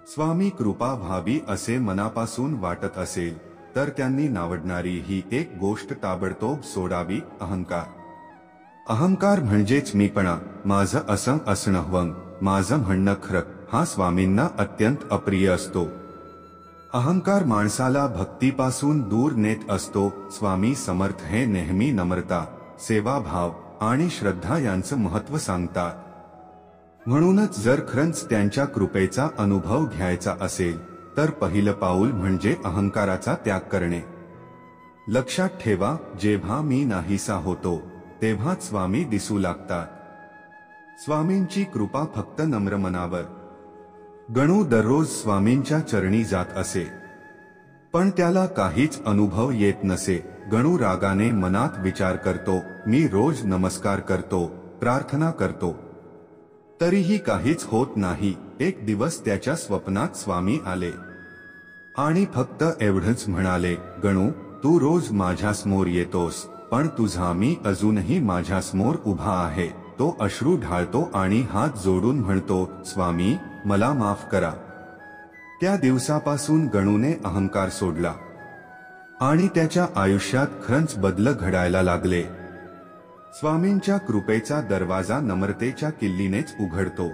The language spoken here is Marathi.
स्वामी कृपा व्हावी असे मनापासून वाटत असेल तर त्यांनी नावडणारी ही एक गोष्ट ताबडतोब सोडावी, अहंकार. अहंकार म्हणजेच मीपणा, माझं असं असणं हवं, माझं म्हणणं खरं, हा स्वामींना अत्यंत अप्रिय असतो. अहंकार माणसाला भक्तीपासून दूर नेत असतो. स्वामी समर्थ हे नेहमी नम्रता, सेवाभाव आणि श्रद्धा यांचं महत्त्व सांगतात. म्हणूनच जर खरंच त्यांच्या कृपेचा अनुभव घ्यायचा असेल तर पहिलं पाऊल म्हणजे अहंकाराचा त्याग करणे. लक्षात ठेवा, जेव्हा मी नाहीसा होतो तेव्हाच स्वामी दिसू लागतात. स्वामींची कृपा फक्त नम्र मनावर. गणू दररोज स्वामींच्या चरणी जात असे, पण त्याला काहीच अनुभव येत नसे. गणू रागाने मनात विचार करतो, मी रोज नमस्कार करतो, प्रार्थना करतो, तरीही काहीच होत नाही. एक दिवस त्याच्या स्वप्नात स्वामी आले आणि फक्त एवढंच म्हणाले, गणू, तू रोज माझ्यासमोर येतोस, पण तुझा मी अजूनही माझ्यासमोर उभा आहे. तो अश्रू ढाळतो आणि हात जोडून म्हणतो, स्वामी, मला माफ करा. त्या दिवसापासून गणूने अहंकार सोडला आणि त्याच्या आयुष्यात खरंच बदल घडायला लागले. स्वामींच्या कृपेचा दरवाजा नम्रतेच्या किल्लीनेच उघडतो.